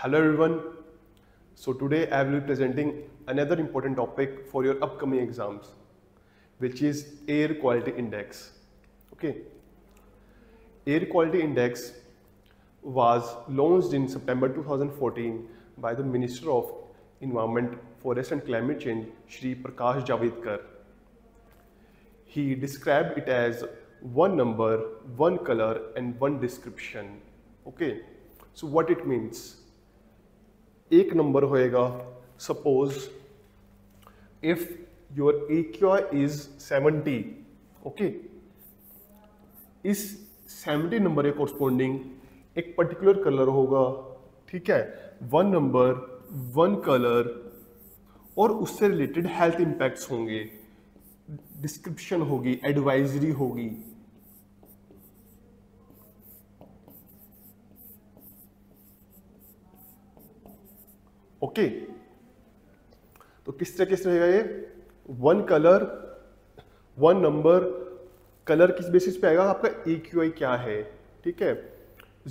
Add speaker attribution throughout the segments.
Speaker 1: Hello everyone. So today I will be presenting another important topic for your upcoming exams, which is Air Quality Index. Okay. Air Quality Index was launched in September 2014 by the Minister of Environment, Forest and Climate Change, Shri Prakash Javadekar. He described it as one number, one color and one description. Okay. So what it means? एक number होएगा, suppose if your AQI is 70, okay, इस 70 number के corresponding एक particular colour होगा, ठीक है, one number, one colour और उससे रिलेटेड हेल्थ इंपैक्ट्स होंगे, डिस्क्रिप्शन होगी, एडवाइजरी होगी। ओके, तो किस तरह रहेगा ये? One colour, one number, colour किस बेसिस पे आएगा? आपका AQI क्या है, ठीक है,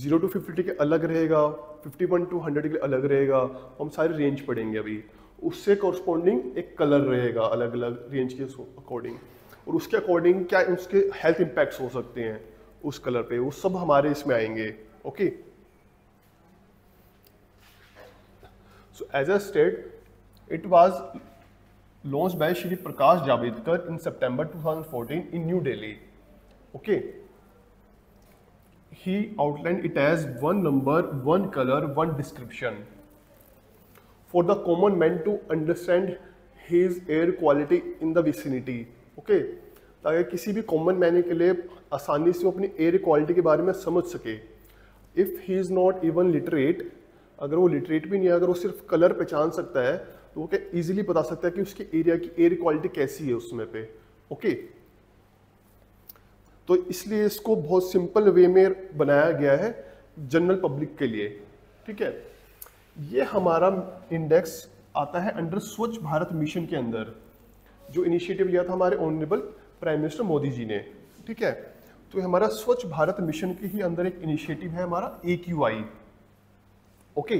Speaker 1: 0 to 50 के अलग रहेगा, 51 to 100 के अलग रहेगा, हम सारे रेंज पढ़ेंगे अभी। उससे कॉरस्पॉन्डिंग एक कलर रहेगा अलग अलग रेंज के अकॉर्डिंग, और उसके अकॉर्डिंग क्या उसके हेल्थ इम्पैक्ट्स हो सकते हैं उस कलर पे, वो सब हमारे इसमें आएंगे। Okay, so as I said, it was launched by Shri Prakash Javadekar in September 2014 in New Delhi. Okay, he outlined it as one number, one color, one description for the common man to understand his air quality in the vicinity. Okay, ताकि किसी भी common man के लिए आसानी से वो अपनी air quality के बारे में समझ सके। If he is not even literate, अगर वो लिटरेट भी नहीं है, अगर वो सिर्फ कलर पहचान सकता है तो वो क्या इजीली बता सकता है कि उसके एरिया की एयर क्वालिटी कैसी है उसमें पे। ओके, तो इसलिए इसको बहुत सिंपल वे में बनाया गया है जनरल पब्लिक के लिए, ठीक है। ये हमारा इंडेक्स आता है अंडर स्वच्छ भारत मिशन के अंदर, जो इनिशिएटिव लिया था हमारे honourable prime minister Modi ji ने, ठीक है। तो ये हमारा स्वच्छ भारत मिशन के ही अंदर एक इनिशिएटिव है हमारा AQI। Okay,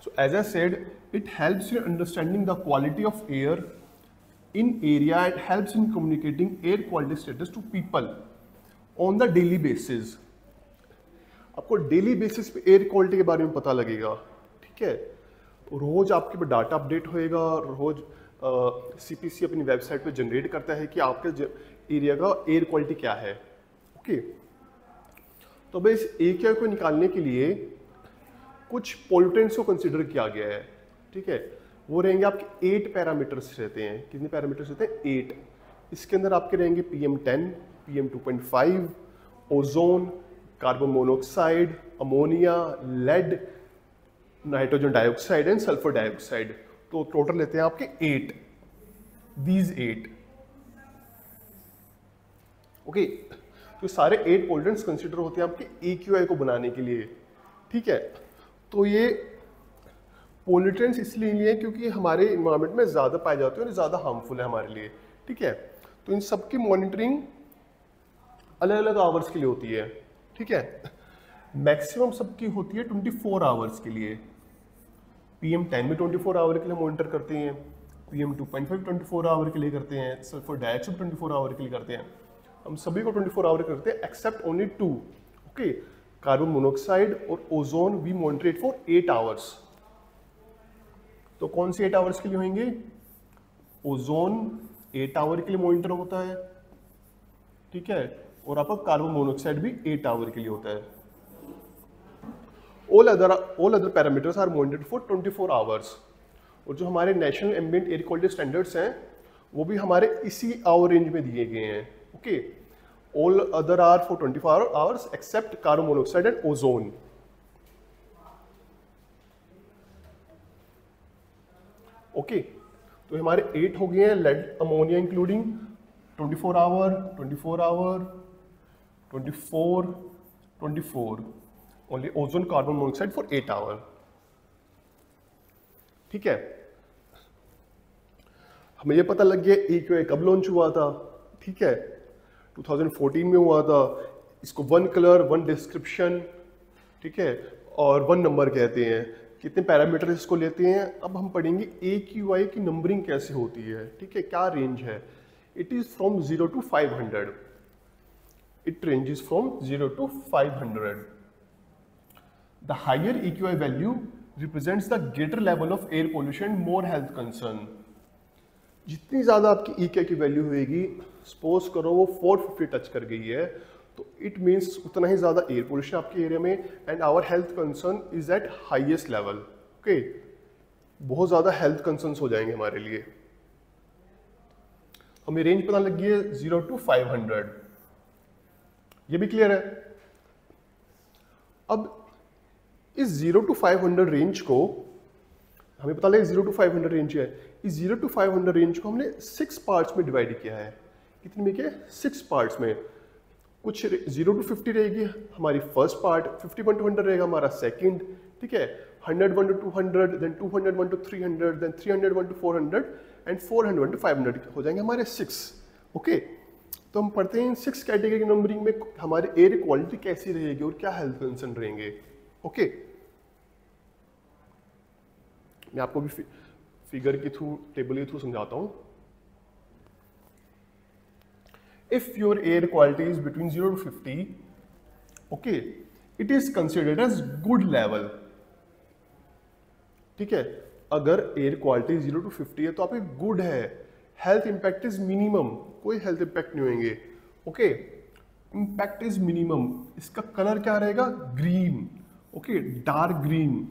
Speaker 1: so as I said, it helps in understanding the quality of air in area. It helps in communicating air quality status to people on the daily basis. आपको daily basis पे air quality के बारे में पता लगेगा, ठीक है। रोज आपके पास डाटा अपडेट होएगा, रोज CPC अपनी वेबसाइट पे जनरेट करता है कि आपके एरिया का एयर क्वालिटी क्या है। ओके, तो भाई इस AQI को निकालने के लिए कुछ पोल्यूटेंट्स को कंसिडर किया गया है, ठीक है। वो रहेंगे आपके 8 पैरामीटर्स रहते हैं। कितने पैरामीटर्स रहते हैं? 8। इसके अंदर आपके रहेंगे PM10, PM2.5, ozone, carbon monoxide, ammonia, lead, nitrogen dioxide and sulphur dioxide. तो टोटल लेते हैं आपके 8, दीज 8। ओके, तो सारे 8 पोल्यूटेंट्स कंसिडर होते हैं आपके AQI को बनाने के लिए, ठीक है। तो ये पोल्यूटेंट्स इसलिए लिए क्योंकि हमारे इन्वायरमेंट में ज़्यादा पाए जाते हैं और ज़्यादा हार्मफुल है हमारे लिए, ठीक है। तो इन सब की मॉनिटरिंग अलग अलग आवर्स के लिए होती है, ठीक है। मैक्सिमम सबकी होती है 24 आवर्स के लिए। PM10 में 24 आवर के लिए मॉनिटर करते हैं, PM2.5 24 आवर के लिए करते हैं, सल्फर डाइऑक्साइड 24 आवर के लिए करते हैं। हम सभी को 24 आवर करते हैं except only 2। Okay, carbon monoxide और ozone we monitor it for 8 hours. तो कौन से 8 आवर्स के लिए होंगे? ओजोन 8 आवर के लिए मॉनिटर होता है, ठीक है, और आपका कार्बन मोनोऑक्साइड भी 8 आवर के लिए होता है। All other parameters are monitored for 24 hours. और जो हमारे national ambient air quality standards हैं वो भी हमारे इसी आवर रेंज में दिए गए हैं। Okay, all other are for 24 hours except carbon monoxide and ozone. Okay, तो हमारे 8 हो गए हैं। Lead, ammonia including 24 hour, 24 hour, 24, 24, only ozone carbon monoxide for 8 hour, ठीक है। हमें ये पता लग गया AQI कब लॉन्च हुआ था, ठीक है, 2014 में हुआ था। इसको 1 कलर 1 डिस्क्रिप्शन, ठीक है, और 1 नंबर कहते हैं। कितने पैरामीटर इसको लेते हैं। अब हम पढ़ेंगे AQI की नंबरिंग कैसे होती है, ठीक है, क्या रेंज है। It is from 0 to 500, it ranges from 0 to 500। The higher AQI value represents the greater level of air pollution, more health concern. जितनी ज्यादा आपकी EQI की वैल्यू होगी, सपोज करो वो 450 टच कर गई है, तो इट मीन्स उतना ही ज्यादा एयर पोल्यूशन आपके एरिया में, and our health concern is at highest level. Okay, बहुत ज्यादा हेल्थ कंसर्न्स हो जाएंगे हमारे लिए। हमें रेंज पता लग गई है 0 to 500, ये भी क्लियर है। अब इस 0 to 500 रेंज को हमें पता लगा 0 to 500 रेंज है। इस 0 to 500 रेंज को हमने 6 पार्ट्स में डिवाइड किया है। कितने में किया? 6 पार्ट्स में। कुछ 0 to 50 रहेगी हमारी फर्स्ट पार्ट, 51 to 100 रहेगा हमारा सेकंड, ठीक है, 101 to 200, then 201 to 300, then 301 to 400 and 401 to 500 हो जाएंगे हमारे 6। ओके, तो हम पढ़ते हैं 6 कैटेगरी नंबरिंग में हमारे एयर क्वालिटी कैसी रहेगी और क्या हेल्थ कंसर्न रहेंगे। ओके, मैं आपको भी फिगर के थ्रू, टेबल के थ्रू समझाता हूं। If your air quality is between 0 to 50, okay, it is considered as good level, ठीक है। अगर एयर क्वालिटी 0 to 50 है तो आपकी गुड है। हेल्थ इंपैक्ट इज मिनिमम, कोई हेल्थ इंपैक्ट नहीं होंगे। Okay, impact is minimum. इसका कलर क्या रहेगा? Green, okay, dark green.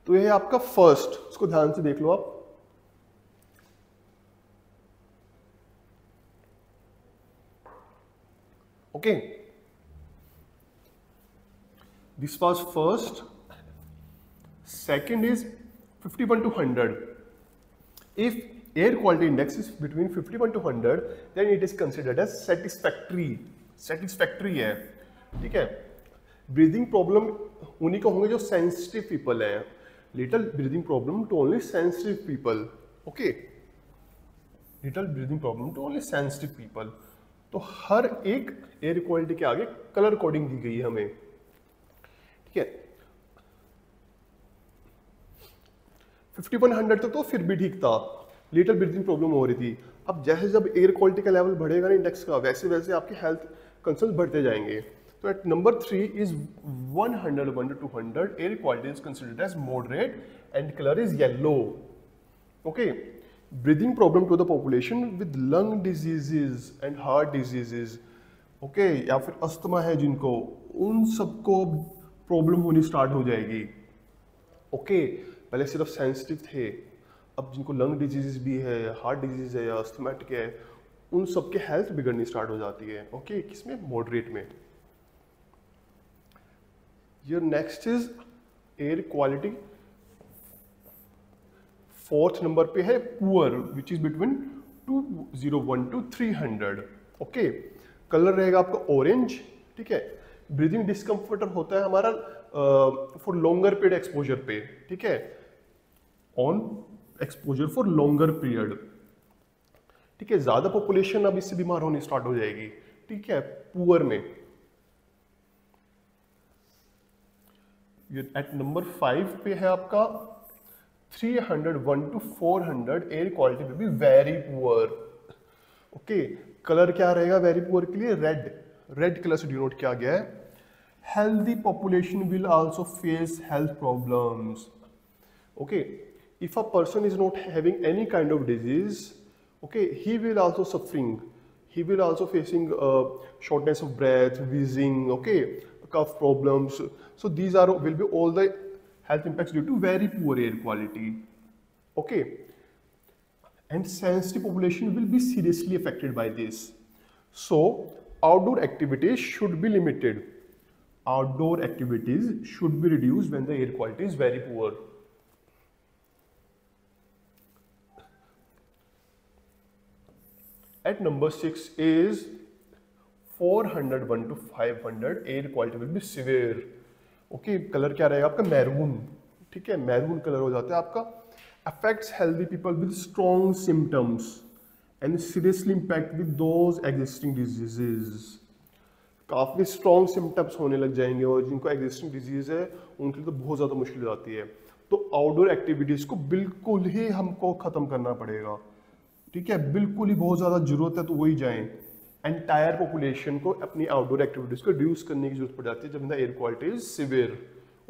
Speaker 1: तो ये है आपका फर्स्ट, इसको ध्यान से देख लो आप। Okay, this was first. Second is 51 to 100. If air quality index is between 51 to 100, then it is considered as satisfactory. Satisfactory है, ठीक है। ब्रीदिंग प्रॉब्लम उन्हीं को होंगे जो सेंसिटिव पीपल हैं। Little breathing problem to only sensitive people. Okay, little breathing problem to only sensitive people. तो हर एक एयर क्वालिटी के आगे कलर कोडिंग दी गई है हमें, ठीक है। 5100 तक तो फिर भी ठीक था, लिटिल ब्रीथिंग प्रॉब्लम हो रही थी। अब जैसे जब एयर क्वालिटी का लेवल बढ़ेगा ना इंडेक्स का, वैसे वैसे आपके हेल्थ कंसर्न बढ़ते जाएंगे। तो at number 3 is 101 to 200, air quality is considered as moderate and colour is yellow. Okay, breathing problem to the population with lung diseases and heart diseases, okay, या फिर अस्थमा है जिनको, उन सबको प्रॉब्लम होनी स्टार्ट हो जाएगी। ओके, पहले सिर्फ सेंसिटिव थे, अब जिनको लंग डिजीज भी है, हार्ट डिजीज है या अस्थमेटिक है, उन सबके हेल्थ बिगड़नी स्टार्ट हो जाती है। ओके, किसमें? मॉडरेट में। Your next is air quality. 4th number पे है poor, which is between 201 to 300। Okay, colour रहेगा आपका ऑरेंज, ठीक है। ब्रीदिंग डिस्कम्फर्ट होता है हमारा फॉर लॉन्गर पीरियड एक्सपोजर पे, ठीक है, on exposure for longer period, ठीक है। ज्यादा पॉपुलेशन अब इससे बीमार होनी स्टार्ट हो जाएगी, ठीक है, पुअर में। एट नंबर 5 पे है आपका 301 to 400, एयर क्वालिटी में भी वेरी पुअर। ओके, कलर क्या रहेगा वेरी पुअर के लिए? रेड, रेड कलर से डिनोट किया गया है। Healthy population will also face health problems. Okay, if a person is not having any kind of disease, okay, he will also suffering, he will also facing shortness of breath, wheezing, okay, cough problems. So these are will be all the health impacts due to very poor air quality. Okay, and sensitive population will be seriously affected by this. So outdoor activities should be limited. Outdoor activities should be reduced when the air quality is very poor. At number 6 is 401 to 500, air quality will be severe. Okay, colour क्या रहेगा आपका? Maroon, ठीक है, maroon colour हो जाता है आपका। Affects healthy people with strong symptoms and seriously impact with those existing diseases. काफ़ी स्ट्रॉन्ग सिम्टम्स होने लग जाएंगे और जिनको एग्जिस्टिंग डिजीज है उनके लिए तो बहुत ज़्यादा मुश्किल हो जाती है। तो आउटडोर एक्टिविटीज़ को बिल्कुल ही हमको ख़त्म करना पड़ेगा, ठीक है, बिल्कुल ही बहुत ज़्यादा जरूरत है तो वही जाएं। एंटायर पॉपुलेशन को अपनी आउटडोर एक्टिविटीज़ को रिड्यूस करने की जरूरत पड़ जाती है जब the air quality is severe,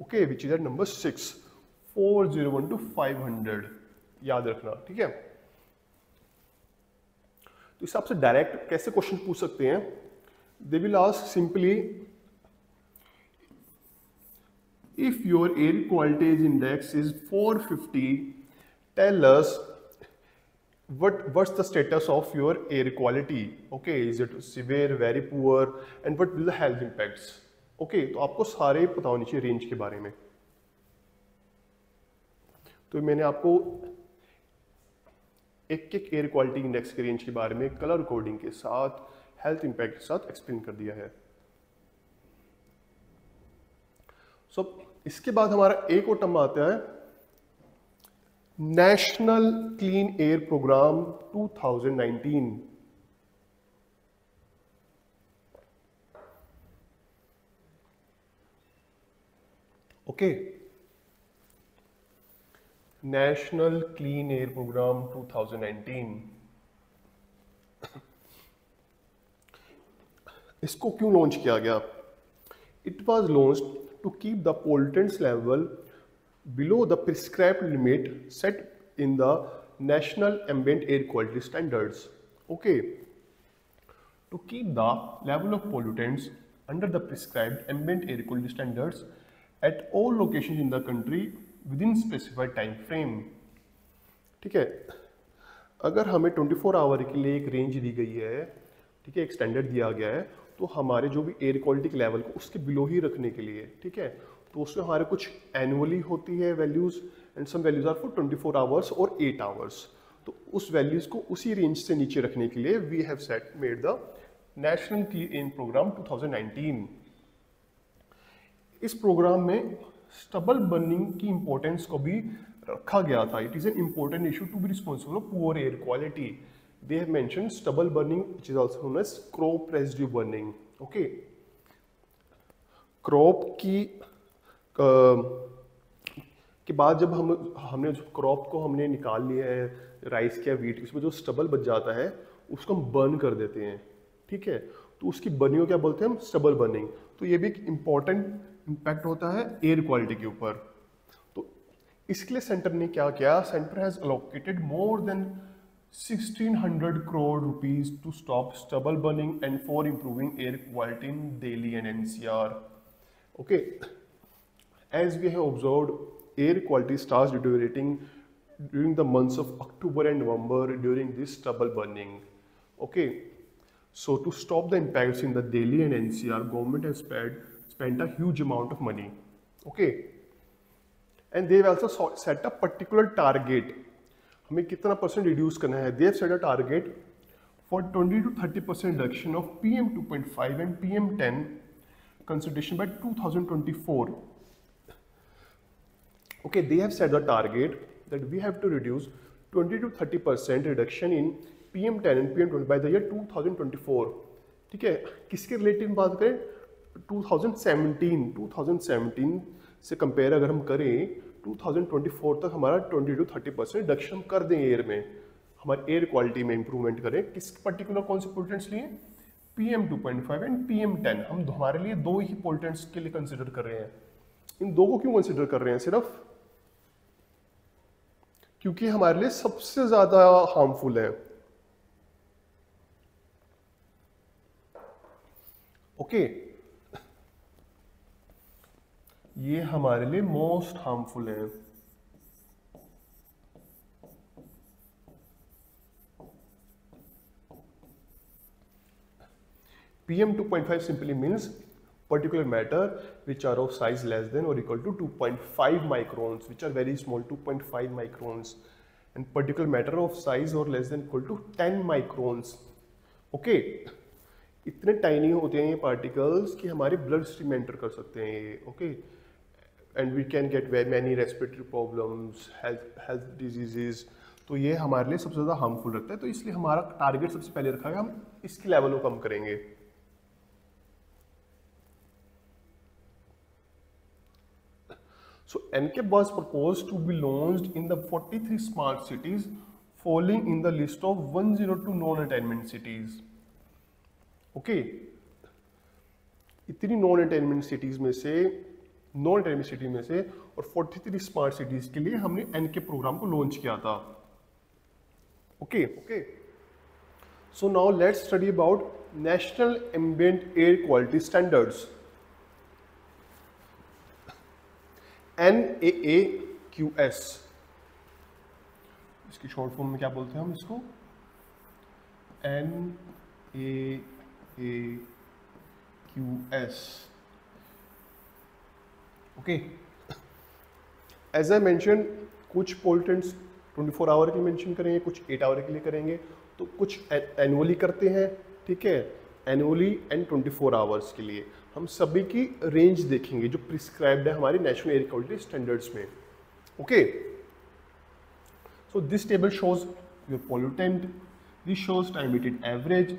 Speaker 1: okay, which is at number 6, 401 to 500, याद रखना, ठीक है। तो इस आपसे डायरेक्ट कैसे क्वेश्चन पूछ सकते हैं? They will ask simply, if your air quality index is 450, tell us what's the status of your air quality, okay, is it severe, very poor, and what will the health impacts, okay। तो आपको सारे पता होनी चाहिए range के बारे में। तो मैंने आपको एक एक एयर क्वालिटी इंडेक्स के रेंज के बारे में कलर कोडिंग के साथ, हेल्थ इंपैक्ट के साथ एक्सप्लेन कर दिया है। सो इसके बाद हमारा एक और टर्म आता है national clean air programme 2019। Okay, national clean air programme 2019। इसको क्यों लॉन्च किया गया? It was launched to keep the pollutants level below the prescribed limit set in the National Ambient Air Quality Standards. Okay. To keep the level of pollutants under the prescribed ambient air quality standards at all locations in the country within specified time frame. ठीक है, अगर हमें 24 hour के लिए एक range दी गई है, ठीक है, एक स्टैंडर्ड दिया गया है, तो हमारे जो भी एयर क्वालिटी के लेवल को उसके बिलो ही रखने के लिए, ठीक है, तो उसमें हमारे कुछ एनुअली होती है values and some values are for 24 hours और 8 आवर्स। तो उस वैल्यूज को उसी रेंज से नीचे रखने के लिए we have set made the national clean air programme 2019। इस प्रोग्राम में स्टबल बर्निंग की इंपॉर्टेंस को भी रखा गया था। It is an important issue to be responsible for poor air quality. They have mentioned stubble burning, which is also known as crop residue burning. Okay. Crop की के बाद जब हमने क्रॉप को हमने निकाल लिया है, राइस या वीट, उसमें जो स्टबल बच जाता है उसको हम बर्न कर देते हैं, ठीक है, तो उसकी बर्निंग को क्या बोलते हैं हम? Stubble burning. तो ये भी एक इम्पॉर्टेंट इम्पैक्ट होता है एयर क्वालिटी के ऊपर। तो इसके लिए सेंटर ने क्या किया? Centre has allocated more than 1600 crore rupees to stop stubble burning and for improving air quality in Delhi and NCR. Okay, as we have observed, air quality starts deteriorating during the months of October and November during this stubble burning. Okay, so to stop the impacts in the Delhi and NCR, government has spent a huge amount of money. Okay, and they have also set a particular target. हमें कितना percent reduce करना है? They have set a target for 20 to 30% reduction of PM 2.5 and PM 10 consideration by 2024. Okay, they have set the target that we have to reduce 20 to 30% reduction in PM 10 and PM 20 by the year 2024. ठीक है, किसके relative बात करें? 2017 से compare अगर हम करें 2024 तक हमारा 20 to 30% रिडक्शन कर दें एयर में, हमारे एयर क्वालिटी में इंप्रूवमेंट करें। किस पर्टिकुलर कौन से पोल्यूटेंट्स लिए? PM 2.5 and PM 10। हम हमारे लिए दो ही पोल्यूटेंट्स के लिए कंसिडर कर रहे हैं। इन दो को क्यों कंसिडर कर रहे हैं? सिर्फ क्योंकि हमारे लिए सबसे ज्यादा हार्मफुल है। ओके, ये हमारे लिए मोस्ट हार्मफुल है। PM 2.5 simply means particulate matter which are of size less than or equal to 2.5 microns, which are very small, 2.5 microns, and particulate matter of size or less than equal to 10 microns. Okay, इतने tiny होते हैं ये particles कि हमारे blood stream enter कर सकते हैं ये। Okay, and we can get very many respiratory problems, health diseases. तो ये हमारे लिए सबसे ज़्यादा हार्मफुल रखता है, तो इसलिए हमारा टारगेट सबसे पहले रखा है हम इसके लेवल को कम करेंगे। So NCAP was proposed to be launched in the 43 smart cities falling in the list of 102 non-attainment cities. Okay इतनी नॉन सिटी में से और 43 स्मार्ट सिटीज के लिए हमने एनके प्रोग्राम को लॉन्च किया था. Okay so now let's study about national ambient air quality standards. NAAQS, इसकी शॉर्ट फॉर्म में क्या बोलते हैं हम इसको? NAAQS. Okay as I mention, कुछ पोल्यूटेंट्स 24 आवर के लिए मेंशन करेंगे, कुछ 8 आवर के लिए करेंगे, तो कुछ एनुअली करते हैं, ठीक है, एनुअली एंड 24 आवर्स के लिए. हम सभी की रेंज देखेंगे जो प्रिस्क्राइब्ड है हमारी नेशनल एयर क्वालिटी स्टैंडर्ड्स में. Okay so this table shows your pollutant, this shows time weighted average,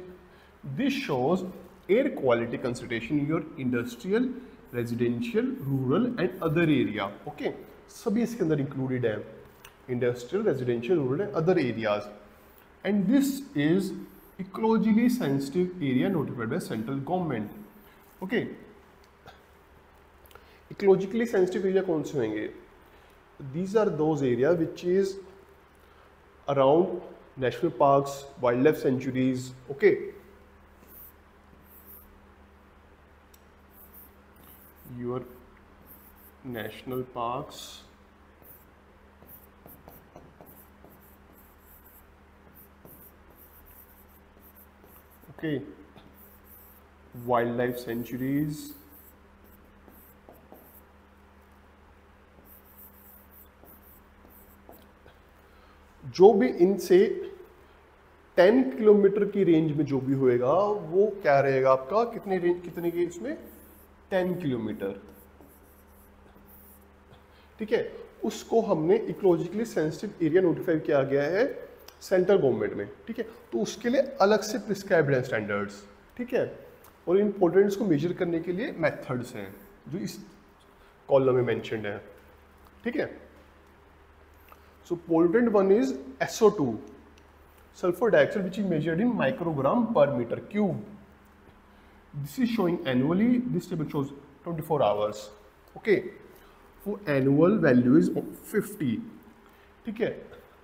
Speaker 1: this shows air quality consideration in your industrial, residential, rural and other area. Okay सभी इसके अंदर included है, industrial, residential, rural and other areas. And this is ecologically sensitive area notified by central government. Okay ecologically sensitive area कौन से होंगे? These are those area which is around national parks, wild life sanctuaries. Okay your national parks, okay, wildlife sanctuaries, जो भी इनसे 10 kilometre की range में जो भी होएगा वो क्या रहेगा आपका, कितने की इसमें 10 किलोमीटर, ठीक है, उसको हमने इकोलॉजिकली सेंसिटिव एरिया नोटिफाई किया गया है सेंट्रल गवर्नमेंट में. ठीक है, तो उसके लिए अलग से प्रिस्क्राइब्ड हैं स्टैंडर्ड्स. ठीक है, और इन पोल्यूटेंट्स को मेजर करने के लिए मेथड्स हैं जो इस कॉलम में मेंशन्ड है. ठीक है, so pollutant one is SO2, sulphur dioxide, which is measured in microgram per metre cube. This is showing annually. This table shows 24 hours. Okay. For annual value is 50. ठीक है,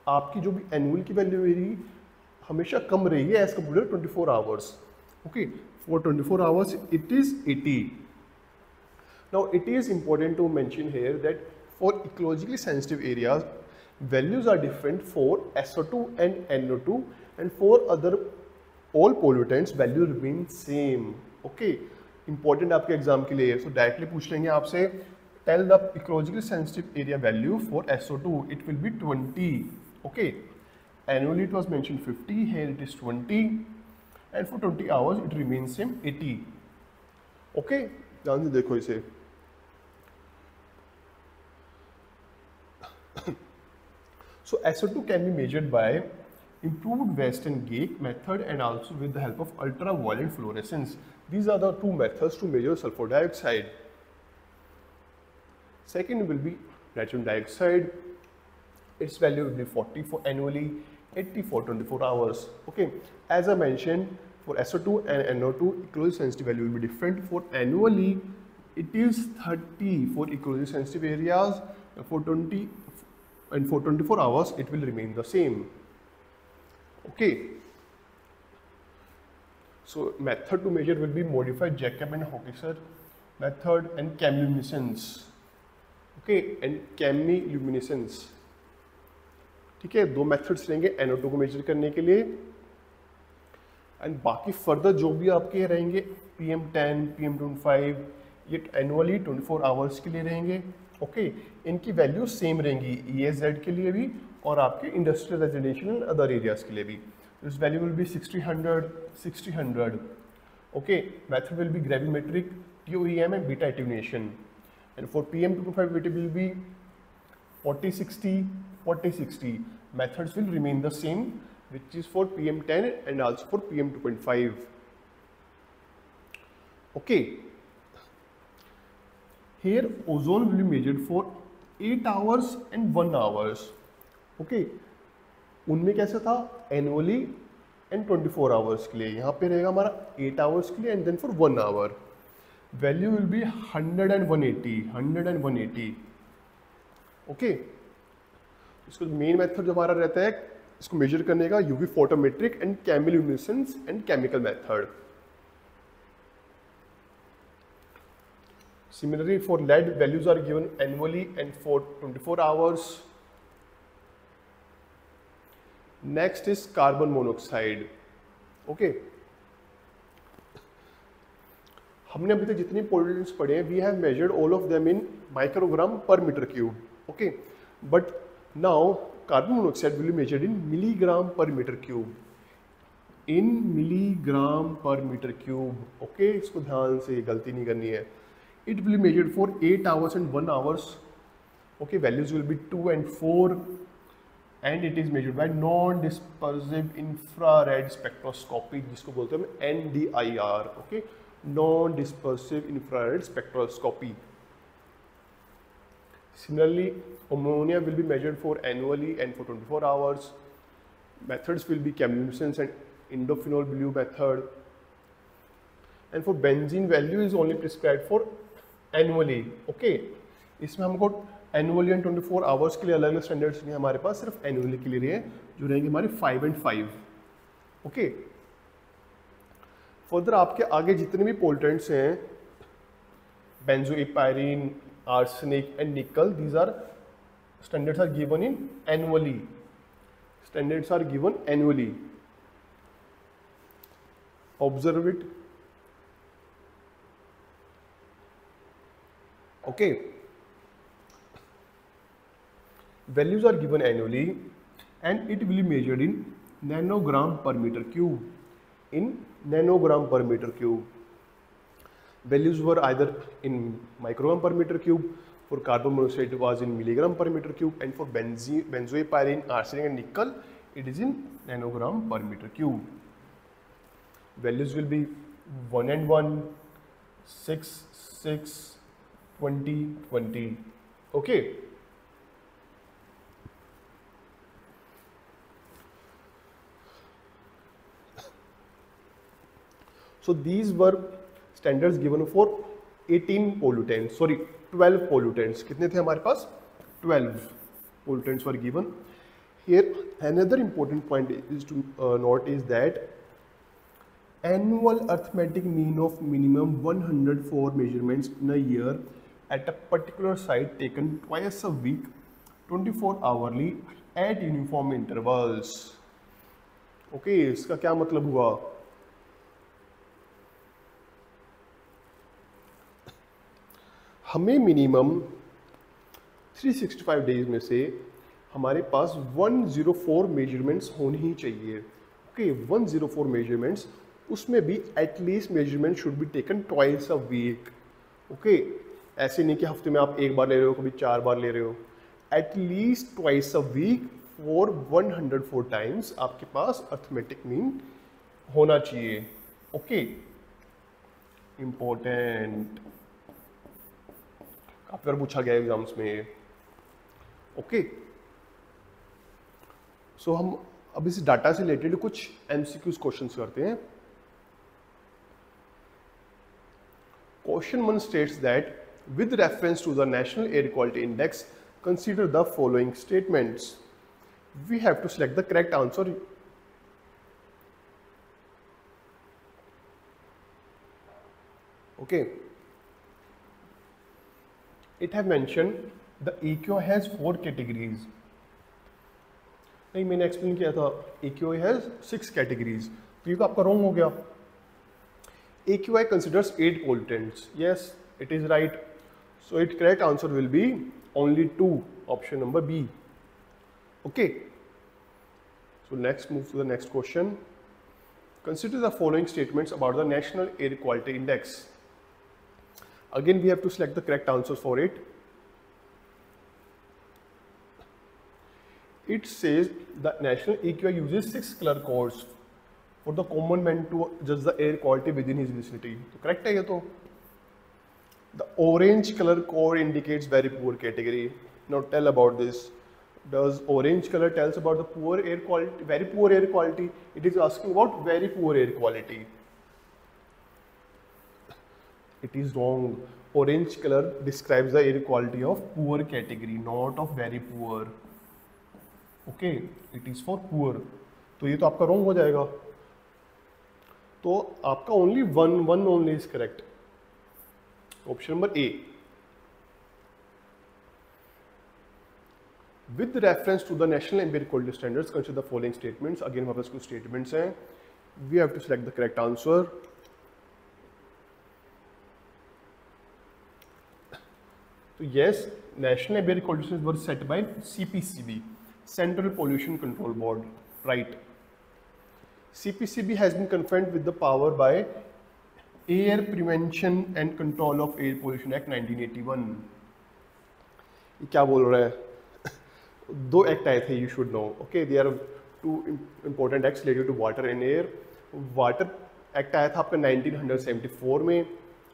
Speaker 1: आपकी जो भी एनुअल की वैल्यू रहेगी हमेशा कम रहेगी as compare to 24 hours. Okay, for 24 hours it is 80. Now it is important to mention here that for ecologically sensitive areas values are different for SO2 and NO2, and for other all pollutants value remain same. Okay, important आपके exam के लिए. So directly पूछ लेंगे आपसे, tell the ecologically sensitive area value for SO2. It will be 20. Okay, annually it was mention 50, here it is 20, and for 20 hours it remains same 80. Okay, ध्यान से देखो इसे. So SO2 can be measured by improved Western gate method and also with the help of ultraviolet fluorescence. These are the two methods to measure sulfur dioxide. Second will be nitrogen dioxide. Its value will be 40 for annually, 80 for 24 hours. Okay, as I mentioned, for SO2 and NO2, ecology sensitive value will be different. For annually, it is 30 for ecology sensitive areas. For 20 and for 24 hours, it will remain the same. Okay. So method to measure will be modified Jacob and Hawkesser method and chemiluminescence. Okay, and chemiluminescence. ठीक है, दो methods रहेंगे NO2 को major करने के लिए, and बाकी further जो भी आपके रहेंगे PM10, PM25, ये एनुअली 24 आवर्स के लिए रहेंगे. ओके, इनकी वैल्यू सेम रहेंगी EAZ के लिए भी और आपके industrial, residential and other areas के लिए भी. This value will B 60-100. Okay, method will be gravimetric, TOEM and beta attenuation. And for PM2.5 it will be 40-60. Methods will remain the same, which is for PM10 and also for PM2.5. Okay. Here ozone will be measured for 8 hours and 1 hours. Okay, उनमें कैसा था annually and 24 hours के लिए, यहाँ पे रहेगा हमारा 8 hours के लिए and then for 1 hour value will be 100 and 180, 100 and 180। Okay, इसको मेन मेथड जो हमारा रहता है इसको मेजर करने का UV photometric and chemiluminescence and chemical method. Similarly, for lead, values are given annually and for 24 hours. Next is carbon monoxide. Okay. हमने अभी तक जितने pollutants पढ़े हैं, we have measured all of them in microgram per meter cube. Okay. But now carbon monoxide will be measured in milligram per meter cube. In milligram per meter cube. Okay. इसको ध्यान से गलती नहीं करनी है. It will be measured for 8 hours and 1 hours. Okay, values will be 2 and 4, and it is measured by non-dispersive infrared spectroscopy, जिसको बोलते हैं NDIR. Okay, non-dispersive infrared spectroscopy. Similarly, ammonia will be measured for annually and for 24 hours. Methods will be chemiluminescence and indophenol blue method. And for benzene, value is only prescribed for annually. Okay, इसमें हमको annually and 24 hours के लिए अलग अलग standards नहीं हमारे पास, सिर्फ annually के लिए जो रहेंगे हमारे 5 and 5. ओके, फर्दर आपके आगे जितने भी पोल्टेंट्स हैं, benzopyrene, arsenic and nickel, these are standards are given in annually. Standards are given annually. Observe it. Okay, values are given annually and it will be measured in nanogram per meter cube. In nanogram per meter cube. Values were either in microgram per meter cube. For carbon monoxide it was in milligram per meter cube, and for benzoiparin, arsenic and nickel it is in nanogram per meter cube. Values will be 1 and 1, 6, 6, 20, 20. Okay. So these were standards given for 18 pollutants. Sorry, 12 pollutants. कितने थे हमारे पास? 12 pollutants were given. Here another important point is to note is that annual arithmetic mean of minimum 104 measurements in a year at a particular site taken twice a week, 24 hourly at uniform intervals. Okay, इसका क्या मतलब हुआ? हमें minimum 365 days में से हमारे पास 104 measurements होनी ही चाहिए. ओके, 104 मेजरमेंट्स, उसमें भी at least measurement should be taken twice a week. Okay, ऐसे नहीं कि हफ्ते में आप एक बार ले रहे हो, कभी 4 बार ले रहे हो. At least twice a week for 104 times आपके पास अर्थमेटिक मीन होना चाहिए. ओके, इंपॉर्टेंट, काफी बार पूछा गया एग्जाम्स में. ओके, सो हम अब इस डाटा से रिलेटेड कुछ एमसीक्यूज क्वेश्चंस करते हैं. Question 1 states that with reference to the National Air Quality Index, consider the following statements. We have to select the correct answer. Okay. It have mentioned the AQI has 4 categories. नहीं, मैंने explain किया था AQI has 6 categories. तो ये तो आपका wrong हो गया. AQI considers 8 pollutants. Yes, it is right. So its correct answer will be only 2, option number B. Okay. So next, move to the next question. Consider the following statements about the National Air Quality Index. Again, we have to select the correct answers for it. It says the National AQI uses 6 color codes for the common man to judge the air quality within his vicinity. तो correct है ये तो. The orange color code indicates very poor category. Now tell about this. Does orange color tells about the poor air quality, very poor air quality? It is asking about very poor air quality. It is wrong. Orange color describes the air quality of poor category, not of very poor. Okay, it is for poor. तो ये तो आपका wrong हो जाएगा. तो आपका only one only is correct. Option number A. With reference to the National Ambient Quality Standards, consider the following statements. Again, हमारे पास कुछ statements हैं. We have to select the correct answer. So yes, National Ambient Quality Standards were set by CPCB, Central Pollution Control Board, right? CPCB has been conferred with the power by Air Prevention and Control of Air Pollution Act 1981. ये क्या बोल रहा है? दो act आए थे, you should know. Okay, they are two important acts related to water and air. Water act आया था आपका 1974 में.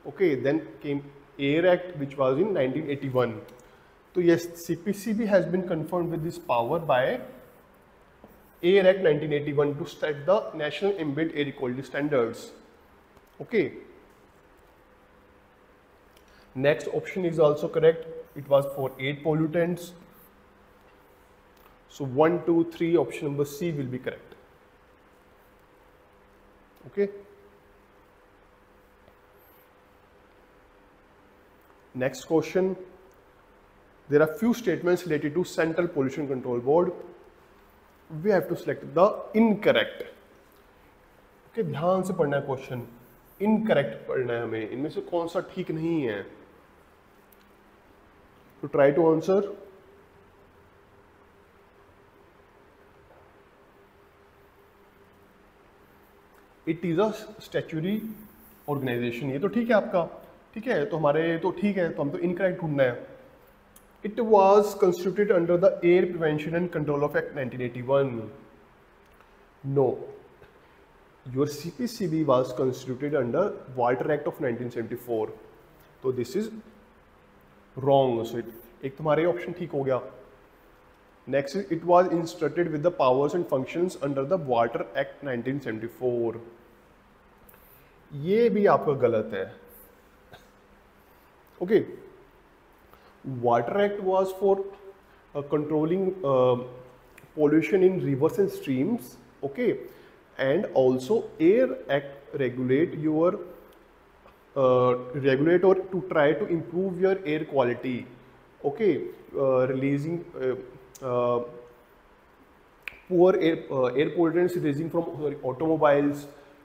Speaker 1: ओके, then came air act which was in 1981. तो yes, CPCB has been confirmed with this power by air act 1981 to set the national ambient air quality standards. Okay, next option is also correct. It was for 8 pollutants. So 1, 2, 3, option number C will be correct. Okay. Next question. There are few statements related to Central Pollution Control Board. We have to select the incorrect. Okay, ध्यान से पढ़ना है question. Incorrect पढ़ना है हमें. इनमें से कौन सा ठीक नहीं है? To try to answer. It is a statutory organisation. ये तो ठीक है आपका, ठीक है, तो हमारे तो ठीक है, तो हम तो इनकरेक्ट ढूंढना है. It was constituted under the air prevention and control of act 1981. No, your CPCB was constituted under water act of 1974. तो दिस इज रॉन्ग. सो एक तुम्हारे ऑप्शन ठीक हो गया. Next, it was instructed with the powers and functions under the Water Act 1974. ये भी आपका गलत है. Okay, Water Act was for controlling pollution in rivers and streams. Okay, and also Air Act regulate or to try to improve your air quality. Okay, releasing poor air pollutants releasing from automobiles,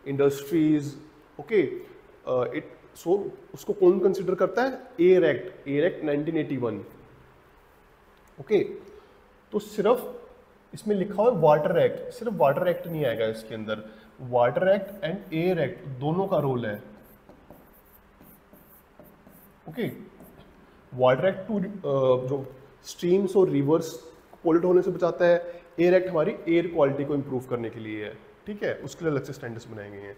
Speaker 1: industries. Okay, so उसको कौन consider करता है? Air act 1981. Okay, तो सिर्फ इसमें लिखा हुआ है वाटर एक्ट. सिर्फ वाटर एक्ट नहीं आएगा इसके अंदर. Water act and air act दोनों का रोल है. ओके, वाटर एक्ट टू जो स्ट्रीम्स और रिवर्स पोल्यूट होने से बचाता है. एयर एक्ट हमारी एयर क्वालिटी को इंप्रूव करने के लिए है. ठीक है, उसके लिए अलग से स्टैंडर्ड्स बनाए गए हैं.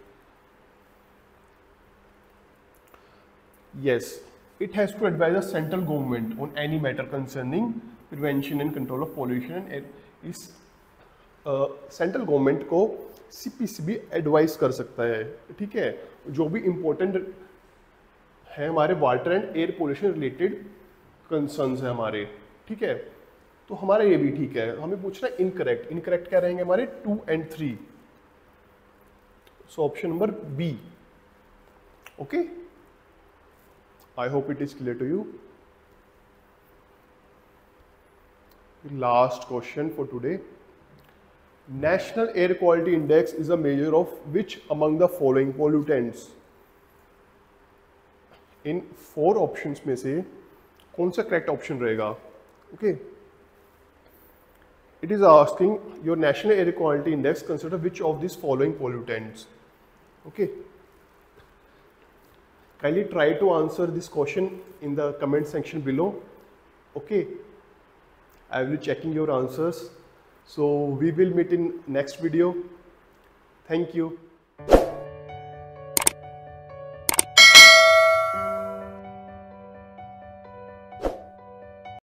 Speaker 1: Yes, it has to advise the central government on any matter concerning prevention and control of pollution and air. इस सेंट्रल गवर्नमेंट को CPCB एडवाइस कर सकता है. ठीक है, जो भी इंपॉर्टेंट है हमारे water and air pollution related concerns है हमारे. ठीक है, तो हमारा ये भी ठीक है. हमें पूछना है इनकरेक्ट. इनकरेक्ट क्या रहेंगे हमारे? 2 and 3. So option number B. Okay, I hope it is clear to you. Last question for today. National air quality index is a measure of which among the following pollutants. इन 4 options में से कौन सा correct option रहेगा? Okay, it is asking your national air quality index consider which of these following pollutants. Okay, kindly try to answer this question in the comment section below. Okay, I will be checking your answers. So we will meet in next video. Thank you.